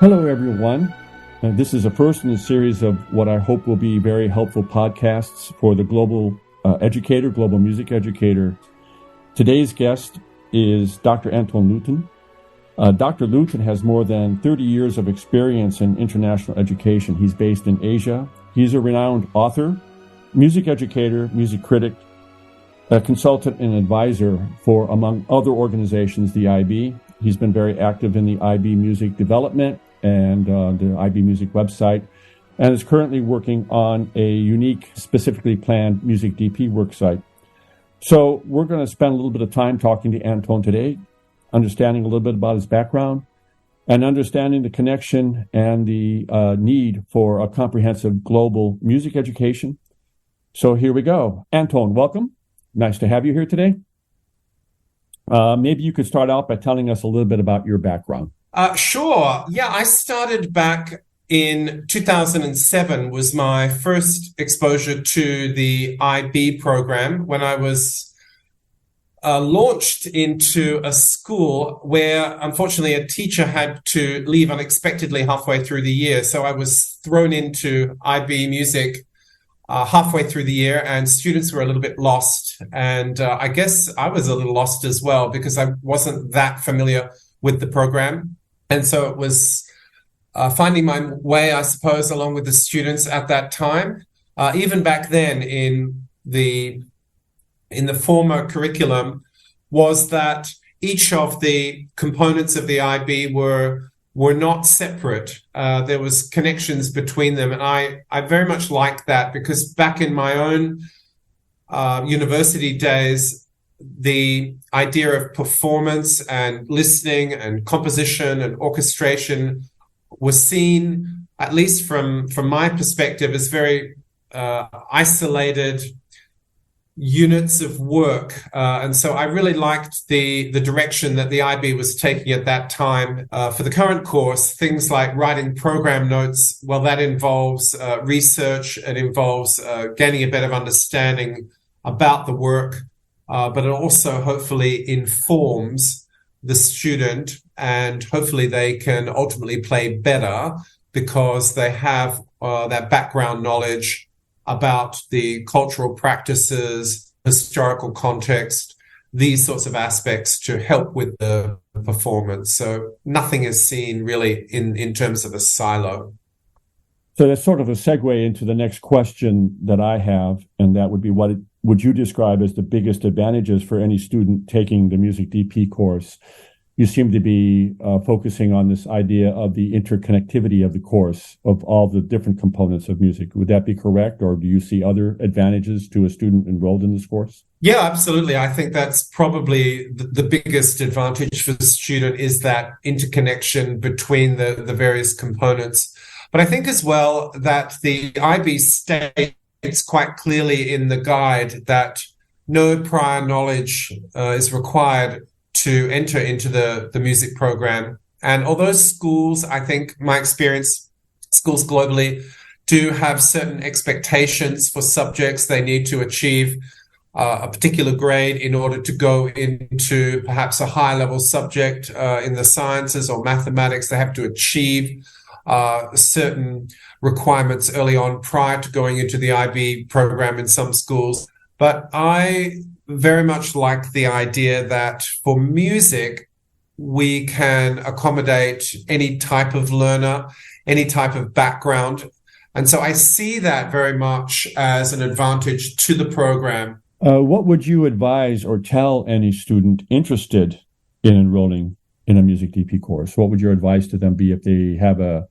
Hello, everyone. This is a first in a series of what I hope will be very helpful podcasts for the global educator, global music educator. Today's guest is Dr. Anton Luiten. Dr. Luiten has more than 30 years of experience in international education. He's based in Asia. He's a renowned author, music educator, music critic, a consultant and advisor for, among other organizations, the IB. He's been very active in the IB music development and the IB Music website, and is currently working on a unique, specifically planned music DP worksite. So we're going to spend a little bit of time talking to Anton today, understanding a little bit about his background, and understanding the connection and the need for a comprehensive global music education. So here we go. Anton, welcome. Nice to have you here today. Maybe you could start out by telling us a little bit about your background. Sure. Yeah, I started back in 2007 was my first exposure to the IB program when I was launched into a school where, unfortunately, a teacher had to leave unexpectedly halfway through the year. So I was thrown into IB music halfway through the year, and students were a little bit lost. And I guess I was a little lost as well because I wasn't that familiar with the program. And so it was finding my way, I suppose, along with the students at that time. Even back then in the former curriculum was that each of the components of the IB were not separate. There was connections between them. And I very much liked that because back in my own university days, the idea of performance and listening and composition and orchestration was seen, at least from my perspective, as very isolated units of work. And so I really liked the direction that the IB was taking at that time. For the current course, things like writing program notes, well, that involves research. It involves gaining a better understanding about the work. But it also hopefully informs the student, and hopefully they can ultimately play better because they have that background knowledge about the cultural practices, historical context, these sorts of aspects to help with the performance. So nothing is seen really in terms of a silo. So that's sort of a segue into the next question that I have, and that would be, what would you describe as the biggest advantages for any student taking the music DP course? You seem to be focusing on this idea of the interconnectivity of the course, of all the different components of music. Would that be correct, or do you see other advantages to a student enrolled in this course? Yeah, absolutely. I think that's probably the biggest advantage for the student, is that interconnection between the various components. But I think as well that the IB states quite clearly in the guide that no prior knowledge is required to enter into the music program. And although schools, I think my experience, schools globally do have certain expectations for subjects. They need to achieve a particular grade in order to go into perhaps a high level subject in the sciences or mathematics. They have to achieve certain requirements early on prior to going into the IB program in some schools. But I very much like the idea that for music, we can accommodate any type of learner, any type of background. And so I see that very much as an advantage to the program. What would you advise or tell any student interested in enrolling in a music DP course? What would your advice to them be if they have a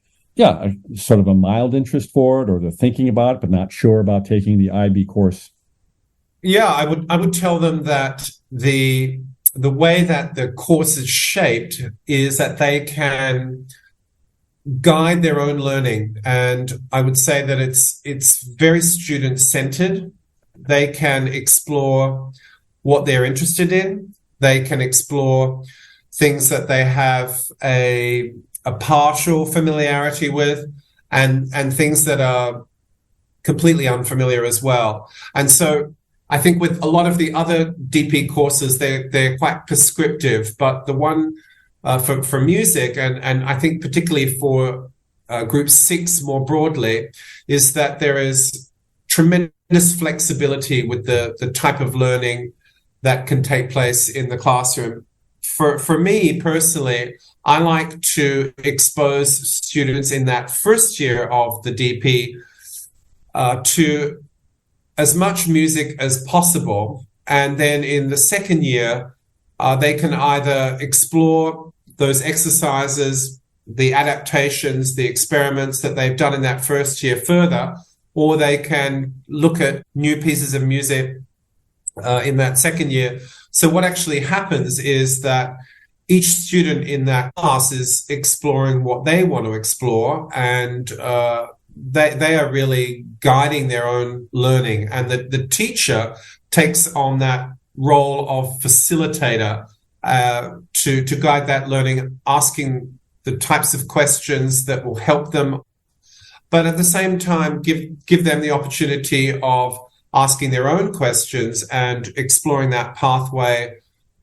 sort of a mild interest for it, or they're thinking about it but not sure about taking the IB course? Yeah, I would tell them that the way that the course is shaped is that they can guide their own learning, and I would say that it's very student centered. They can explore what they're interested in. They can explore things that they have a partial familiarity with, and things that are completely unfamiliar as well. And so I think with a lot of the other DP courses, they're quite prescriptive, but the one for music, and I think particularly for Group 6 more broadly, is that there is tremendous flexibility with the type of learning that can take place in the classroom. For me personally, I like to expose students in that first year of the DP to as much music as possible. And then in the second year, they can either explore those exercises, the adaptations, the experiments that they've done in that first year further, or they can look at new pieces of music in that second year. So what actually happens is that each student in that class is exploring what they want to explore, and they are really guiding their own learning. And the teacher takes on that role of facilitator to guide that learning, asking the types of questions that will help them, but at the same time give them the opportunity of asking their own questions and exploring that pathway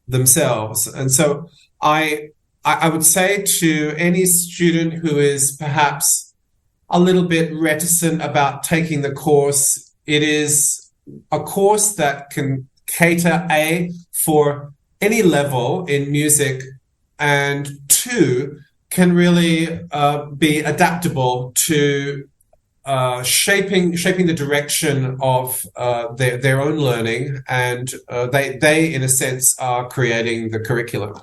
themselves. And so I would say to any student who is perhaps a little bit reticent about taking the course, it is a course that can cater, A, for any level in music, and 2, can really be adaptable to shaping the direction of their own learning, and they in a sense are creating the curriculum.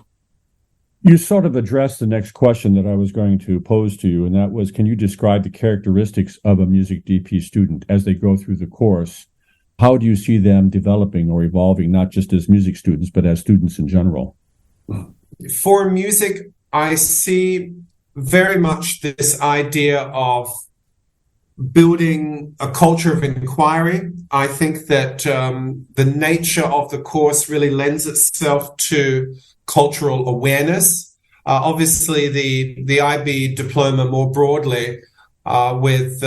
You sort of addressed the next question that I was going to pose to you, and that was, can you describe the characteristics of a music DP student as they go through the course? How do you see them developing or evolving, not just as music students, but as students in general? For music, I see very much this idea of building a culture of inquiry. I think that the nature of the course really lends itself to cultural awareness. Obviously, the IB diploma more broadly with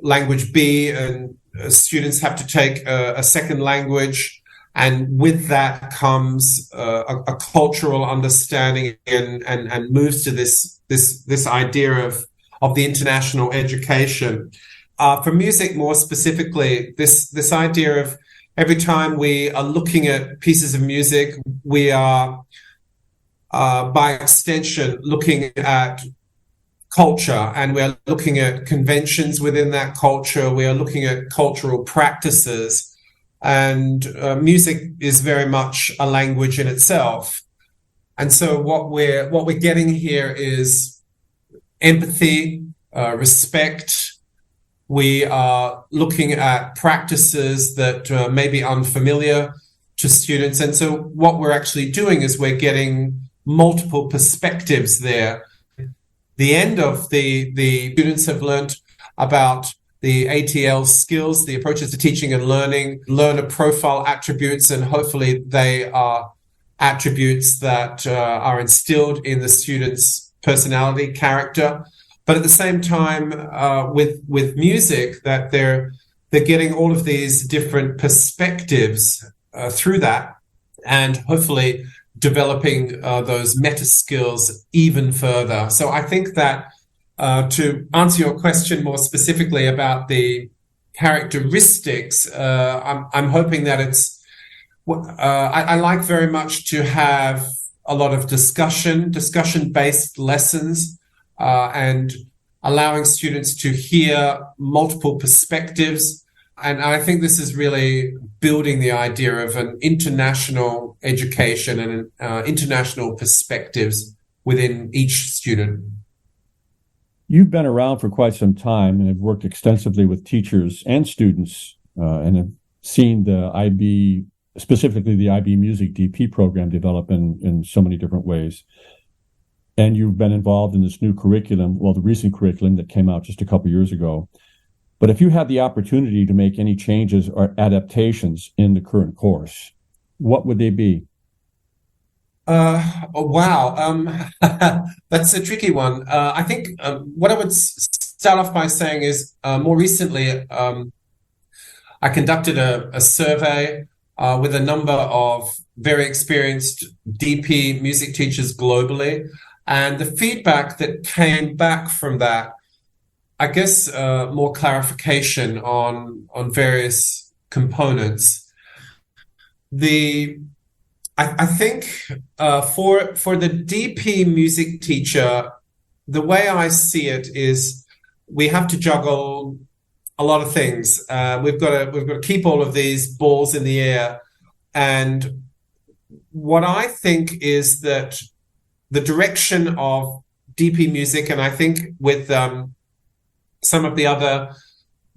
language B, and students have to take a second language, and with that comes a cultural understanding and moves to this idea of the international education. For music more specifically, this idea of every time we are looking at pieces of music, we are by extension looking at culture, and we're looking at conventions within that culture. We are looking at cultural practices, and music is very much a language in itself. And so what we're getting here is empathy, respect. We are looking at practices that may be unfamiliar to students. And so what we're actually doing is we're getting multiple perspectives there. The end of the students have learned about the ATL skills, the approaches to teaching and learning, learner profile attributes, and hopefully they are attributes that are instilled in the student's personality, character. But at the same time, with music, that they're getting all of these different perspectives through that, and hopefully developing those meta skills even further. So I think that to answer your question more specifically about the characteristics, I'm hoping that it's. I like very much to have a lot of discussion-based lessons, and allowing students to hear multiple perspectives. And I think this is really building the idea of an international education and international perspectives within each student. You've been around for quite some time and have worked extensively with teachers and students, and have seen the IB, specifically the IB Music DP program, develop in so many different ways. And you've been involved in this new curriculum, well, the recent curriculum that came out just a couple years ago. But if you had the opportunity to make any changes or adaptations in the current course, what would they be? Wow. That's a tricky one. I think what I would start off by saying is more recently, I conducted a survey with a number of very experienced DP music teachers globally. And the feedback that came back from that, I guess, more clarification on various components. I think for the DP music teacher, the way I see it is we have to juggle a lot of things. We've got to keep all of these balls in the air. And what I think is that the direction of DP music, and I think with some of the other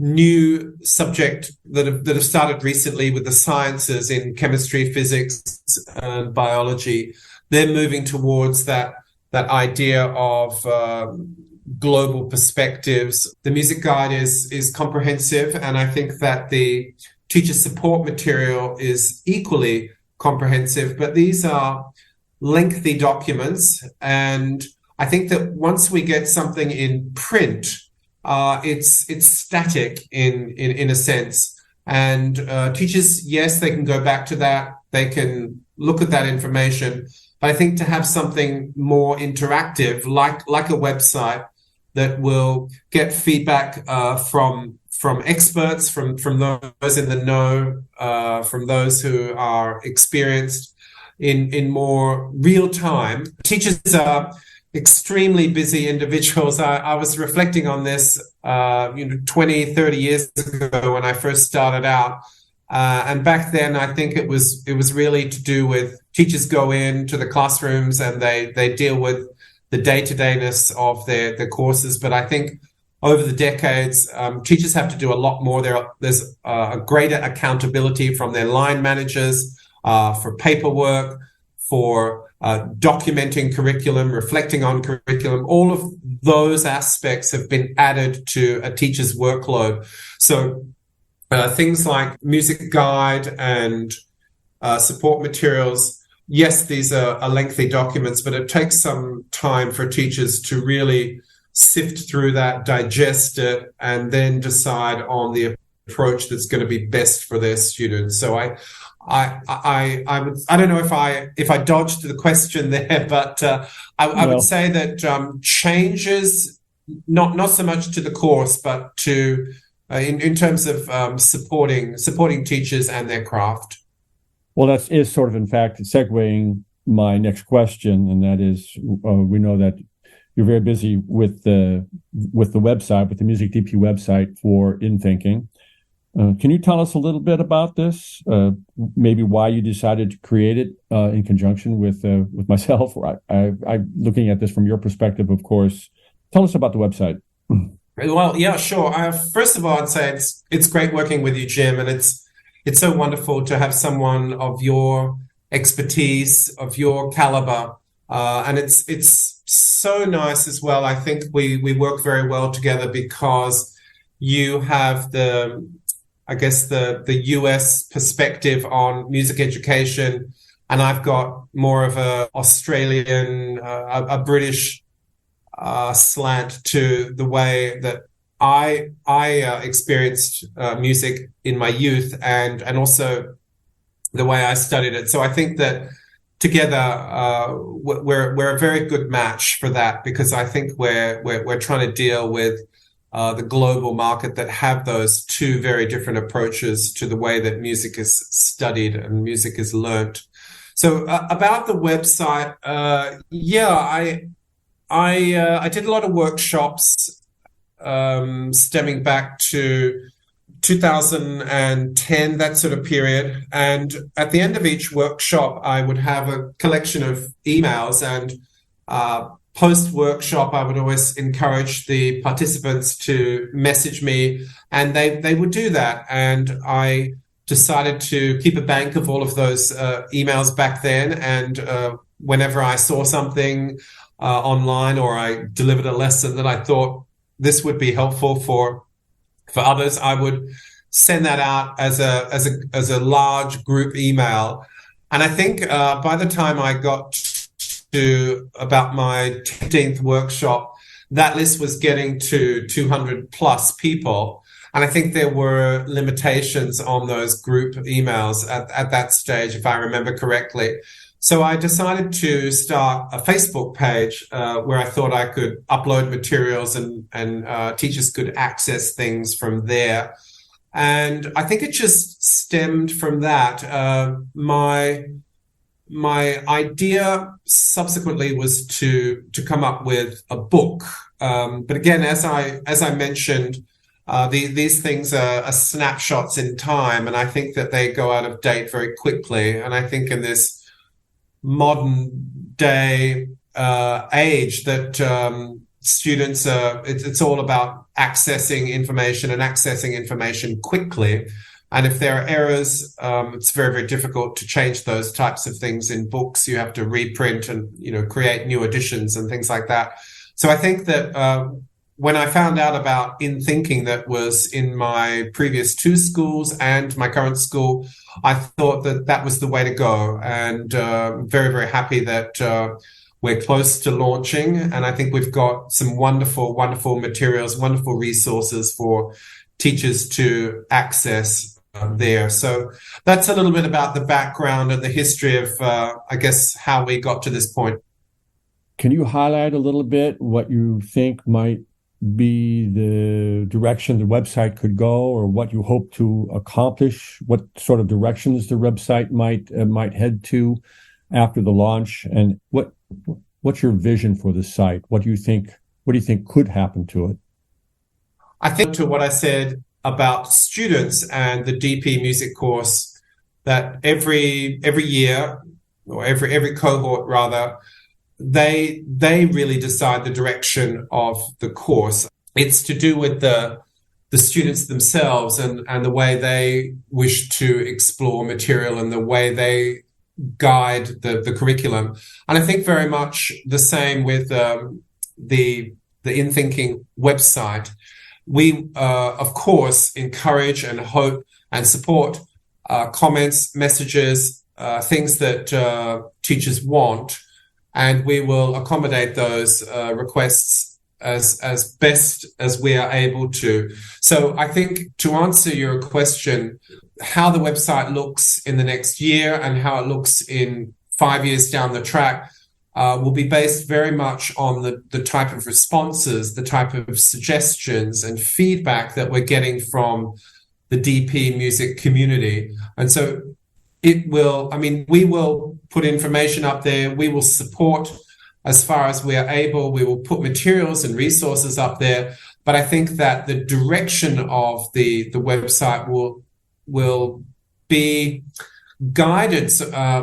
new subject that have started recently with the sciences in chemistry, physics, and biology, they're moving towards that idea of global perspectives. The music guide is comprehensive, and I think that the teacher support material is equally comprehensive, but these are lengthy documents, and I think that once we get something in print, it's static in a sense. And teachers, yes, they can go back to that. They can look at that information. But I think to have something more interactive, like a website that will get feedback from experts, from those in the know, from those who are experienced in more real time. Teachers are extremely busy individuals. I was reflecting on this 20, 30 years ago when I first started out. And back then, I think it was really to do with teachers go into the classrooms and they deal with the day-to-dayness of their courses. But I think over the decades, teachers have to do a lot more. There's a greater accountability from their line managers for paperwork, for documenting curriculum, reflecting on curriculum. All of those aspects have been added to a teacher's workload. So things like music guide and support materials, yes, these are lengthy documents, but it takes some time for teachers to really sift through that, digest it, and then decide on the approach that's going to be best for their students. So I don't know if I dodged the question there, but I would say that changes not so much to the course, but to in terms of supporting teachers and their craft. Well, that is sort of, in fact, segueing my next question, and that is, we know that you're very busy with the website, with the Music DP website for In Thinking. Can you tell us a little bit about this? Maybe why you decided to create it in conjunction with myself? I'm looking at this from your perspective, of course. Tell us about the website. Well, yeah, sure. First of all, I'd say it's great working with you, Jim, and it's so wonderful to have someone of your expertise, of your caliber, and it's so nice as well. I think we work very well together because you have the US perspective on music education, and I've got more of a Australian, a British slant to the way that I experienced music in my youth, and also the way I studied it. So I think that together we're a very good match for that, because I think we're trying to deal with the global market that have those two very different approaches to the way that music is studied and music is learnt. So about the website, I did a lot of workshops stemming back to 2010, that sort of period. And at the end of each workshop, I would have a collection of emails, and post-workshop, I would always encourage the participants to message me, and they would do that. And I decided to keep a bank of all of those emails back then. And whenever I saw something online, or I delivered a lesson that I thought this would be helpful for others, I would send that out as a large group email. And I think by the time I got to about my 15th workshop, that list was getting to 200 plus people. And I think there were limitations on those group emails at that stage, if I remember correctly. So I decided to start a Facebook page where I thought I could upload materials and teachers could access things from there. And I think it just stemmed from that. My idea subsequently was to come up with a book. But again, as I mentioned, these things are snapshots in time, and I think that they go out of date very quickly. And I think in this modern day age that students it's all about accessing information quickly. And if there are errors, it's very, very difficult to change those types of things in books. You have to reprint and, create new editions and things like that. So I think that when I found out about In Thinking that was in my previous two schools and my current school, I thought that that was the way to go. And very, very happy that we're close to launching. And I think we've got some wonderful, wonderful materials, wonderful resources for teachers to access there. So that's a little bit about the background and the history of, I guess, how we got to this point. Can you highlight a little bit what you think might be the direction the website could go, or what you hope to accomplish? What sort of directions the website might head to after the launch, and what's your vision for the site? What do you think could happen to it? I think to what I said about students and the DP music course, that every year, or every cohort rather, they really decide the direction of the course. It's to do with the students themselves and the way they wish to explore material and the way they guide the curriculum. And I think very much the same with the In Thinking website. We, of course, encourage and hope and support comments, messages, things that teachers want, and we will accommodate those requests as best as we are able to. So I think to answer your question, how the website looks in the next year and how it looks in 5 years down the track will be based very much on the type of responses, the type of suggestions and feedback that we're getting from the DP music community. And so we will put information up there. We will support as far as we are able. We will put materials and resources up there. But I think that the direction of the website will be guided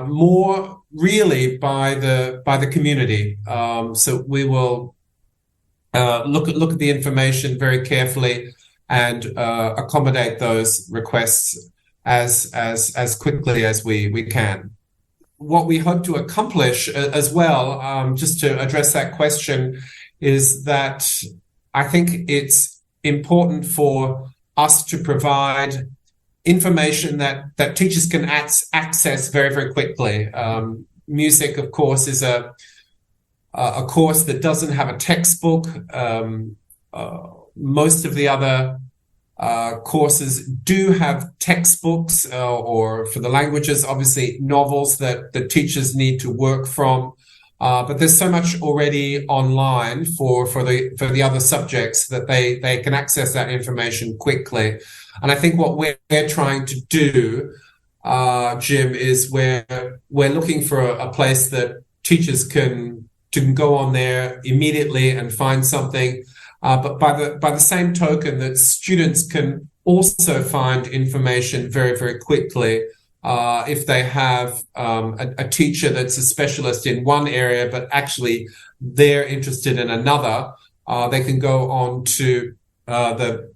more really by the community. So we will look at the information very carefully and accommodate those requests as quickly as we can. What we hope to accomplish as well, just to address that question, is that I think it's important for us to provide information that teachers can access very, very quickly. Music, of course, is a course that doesn't have a textbook. Most of the other courses do have textbooks, or for the languages, obviously novels that the teachers need to work from. But there's so much already online for the other subjects that they can access that information quickly. And I think what we're trying to do, Jim, is we're looking for a place that teachers can go on there immediately and find something. But by the same token, that students can also find information very, very quickly. If they have a teacher that's a specialist in one area, but actually they're interested in another, they can go on to the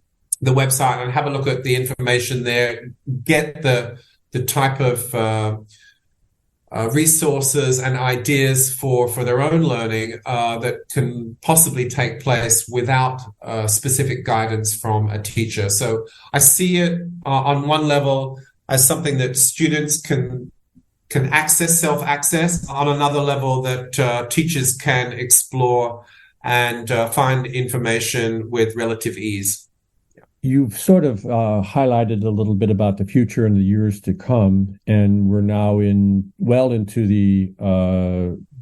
website and have a look at the information there, get the type of resources and ideas for their own learning that can possibly take place without specific guidance from a teacher. So I see it on one level as something that students can self-access, on another level that teachers can explore and find information with relative ease. You've sort of highlighted a little bit about the future and the years to come, and we're now into the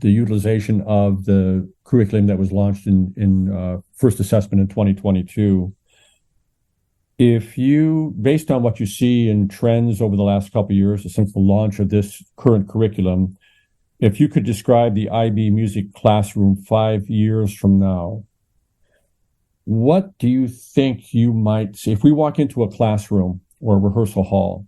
utilization of the curriculum that was launched in first assessment in 2022. If you, based on what you see in trends over the last couple of years since the launch of this current curriculum, if you could describe the IB music classroom 5 years from now, what do you think you might see? If we walk into a classroom or a rehearsal hall,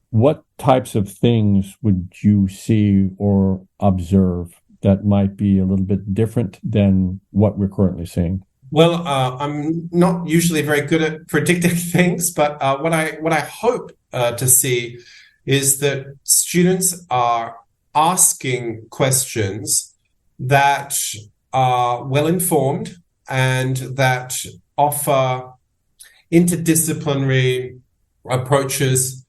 what types of things would you see or observe that might be a little bit different than what we're currently seeing? Well, I'm not usually very good at predicting things, but what I hope to see is that students are asking questions that are well informed and that offer interdisciplinary approaches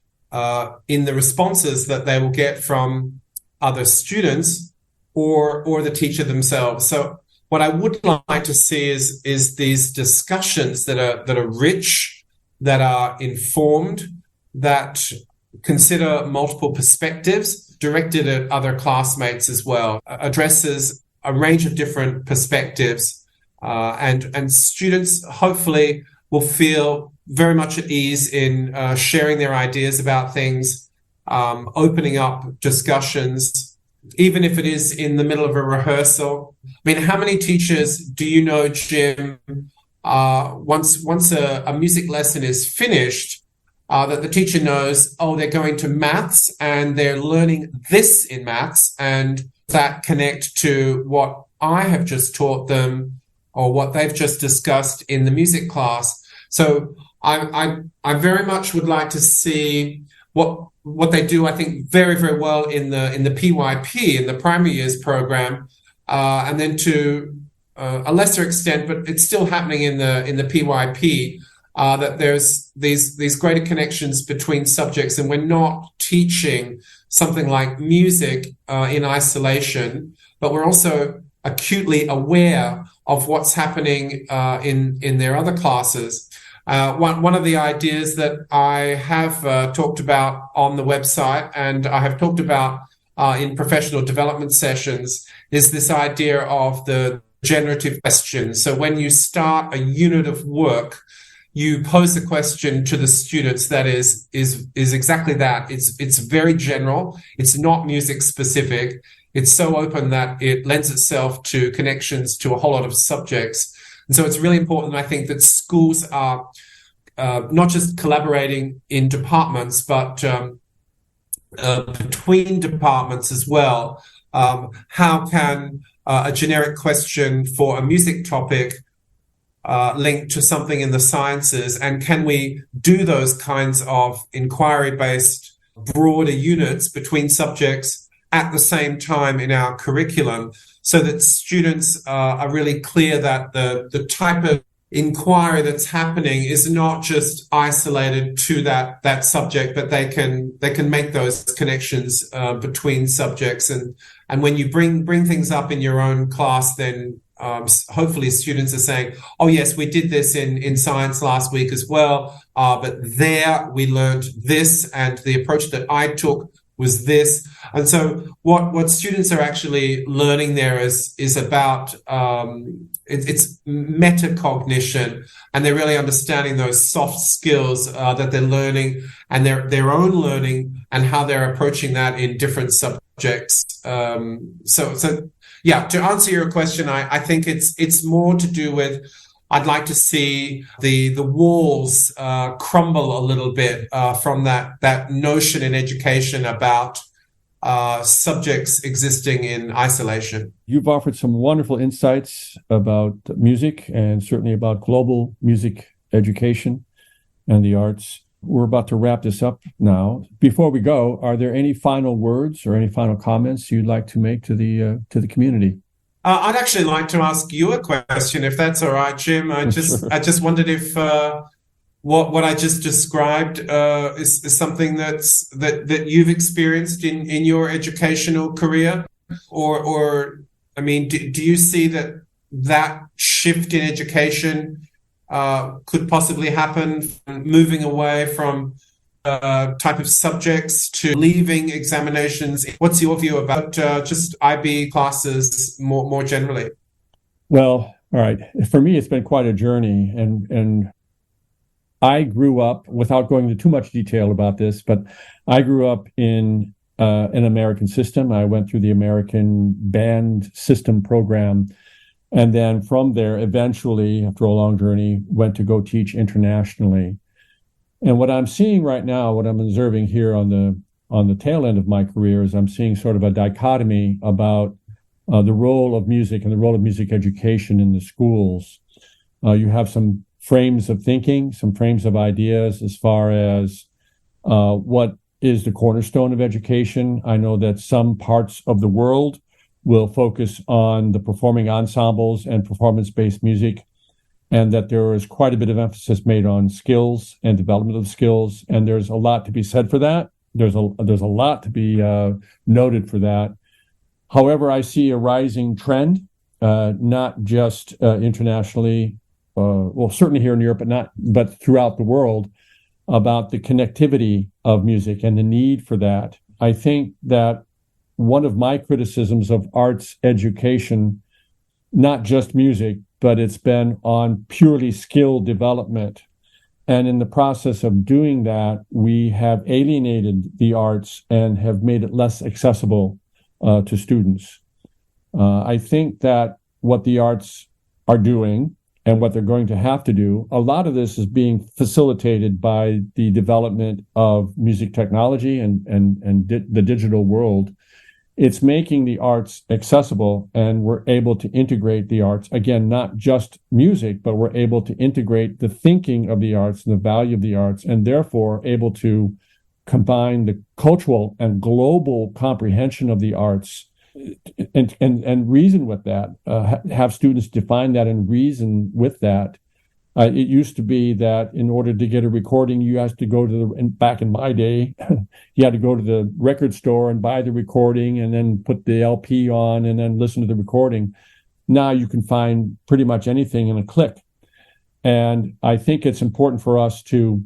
in the responses that they will get from other students or the teacher themselves. So what I would like to see is these discussions that are rich, that are informed, that consider multiple perspectives, directed at other classmates as well, addresses a range of different perspectives, and students hopefully will feel very much at ease in sharing their ideas about things, opening up discussions, even if it is in the middle of a rehearsal. I mean, how many teachers do you know, Jim, once a music lesson is finished, that the teacher knows, oh, they're going to maths and they're learning this in maths, and that connect to what I have just taught them or what they've just discussed in the music class. So I very much would like to see what they do, I think, very, very well in the PYP, in the primary years program, and then to a lesser extent, but it's still happening in the PYP, that there's these greater connections between subjects, and we're not teaching something like music in isolation, but we're also acutely aware of what's happening in their other classes. One of the ideas that I have talked about on the website, and I have talked about in professional development sessions, is this idea of the generative question. So when you start a unit of work, you pose a question to the students that is exactly that. It's very general. It's not music specific. It's so open that it lends itself to connections to a whole lot of subjects. And so it's really important, I think, that schools are not just collaborating in departments, but between departments as well. How can a generic question for a music topic linked to something in the sciences, and can we do those kinds of inquiry-based broader units between subjects at the same time in our curriculum, so that students are really clear that the type of inquiry that's happening is not just isolated to that subject, but they can make those connections between subjects, and when you bring things up in your own class, then hopefully students are saying, oh yes, we did this in science last week as well, but there we learned this, and the approach that I took was this. And so what students are actually learning there is about it's metacognition, and they're really understanding those soft skills that they're learning, and their own learning, and how they're approaching that in different subjects. So yeah, to answer your question, I think it's more to do with, I'd like to see the walls crumble a little bit from that notion in education about subjects existing in isolation. You've offered some wonderful insights about music, and certainly about global music education and the arts. We're about to wrap this up now. Before we go, are there any final words or any final comments you'd like to make to the community? I'd actually like to ask you a question, if that's all right, Jim. I just wondered if what I just described is something that you've experienced in your educational career, or I mean, do you see that shift in education could possibly happen, moving away from type of subjects to leaving examinations. What's your view about just IB classes more generally? Well, all right. For me, it's been quite a journey, and I grew up, without going into too much detail about this, but I grew up in an American system. I went through the American band system program, and then from there, eventually, after a long journey, went to go teach internationally. And what I'm seeing right now, what I'm observing here on the tail end of my career, is I'm seeing sort of a dichotomy about the role of music and the role of music education in the schools. You have some frames of thinking, some frames of ideas as far as what is the cornerstone of education. I know that some parts of the world will focus on the performing ensembles and performance-based music, and that there is quite a bit of emphasis made on skills and development of skills. And there's a lot to be said for that. There's a lot to be noted for that. However, I see a rising trend, not just internationally, well, certainly here in Europe, but throughout the world, about the connectivity of music and the need for that. I think that one of my criticisms of arts education, not just music, but it's been on purely skill development. And in the process of doing that, we have alienated the arts and have made it less accessible to students. I think that what the arts are doing and what they're going to have to do, a lot of this is being facilitated by the development of music technology and the digital world. It's making the arts accessible, and we're able to integrate the arts. Again, not just music, but we're able to integrate the thinking of the arts and the value of the arts, and therefore able to combine the cultural and global comprehension of the arts and reason with that, have students define that and reason with that. It used to be that in order to get a recording, you had to go to back in my day, you had to go to the record store and buy the recording and then put the LP on and then listen to the recording. Now you can find pretty much anything in a click. And I think it's important for us to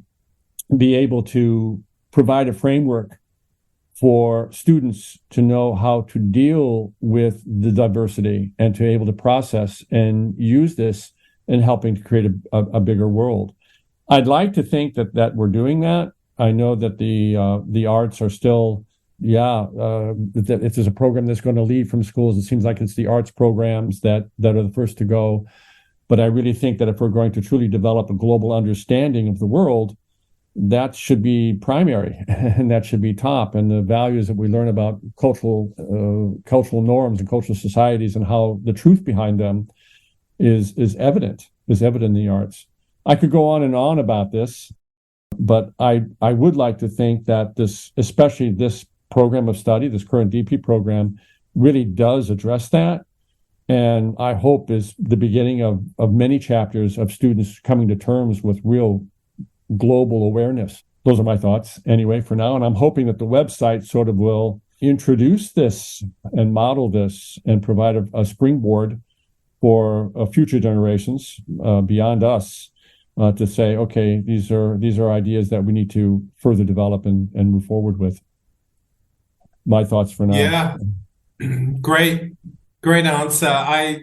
be able to provide a framework for students to know how to deal with the diversity and to be able to process and use this in helping to create a bigger world. I'd like to think that we're doing that. I know that the arts are still, that if there's a program that's going to lead from schools, it seems like it's the arts programs that are the first to go. But I really think that if we're going to truly develop a global understanding of the world, that should be primary and that should be top. And the values that we learn about cultural norms and cultural societies and how the truth behind them is evident in the arts. I could go on and on about this, but I would like to think that especially this program of study, this current DP program, really does address that. And I hope is the beginning of many chapters of students coming to terms with real global awareness. Those are my thoughts anyway for now. And I'm hoping that the website sort of will introduce this and model this and provide a springboard for future generations beyond us to say, okay, these are ideas that we need to further develop and move forward with. My thoughts for now. Yeah, great answer. I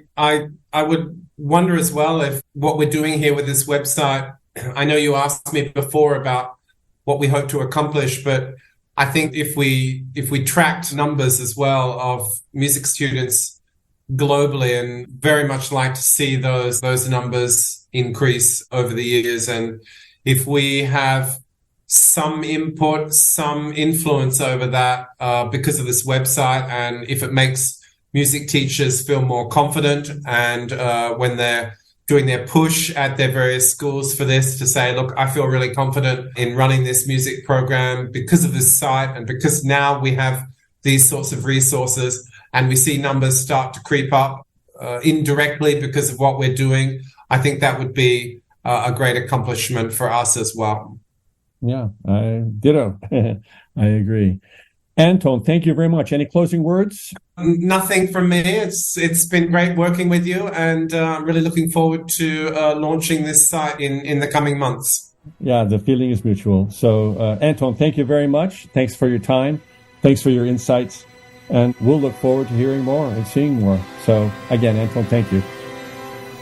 would wonder as well if what we're doing here with this website, I know you asked me before about what we hope to accomplish, but I think if we tracked numbers as well of music students globally, and very much like to see those numbers increase over the years. And if we have some input, some influence over that because of this website, and if it makes music teachers feel more confident and when they're doing their push at their various schools for this, to say, look, I feel really confident in running this music program because of this site and because now we have these sorts of resources, and we see numbers start to creep up indirectly because of what we're doing. I think that would be a great accomplishment for us as well. Yeah, I ditto. I agree. Anton, thank you very much. Any closing words? Nothing from me. It's been great working with you, and I'm really looking forward to launching this site in the coming months. Yeah, the feeling is mutual. So, Anton, thank you very much. Thanks for your time. Thanks for your insights. And we'll look forward to hearing more and seeing more. So, again, Anton, thank you.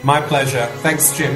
My pleasure. Thanks, Jim.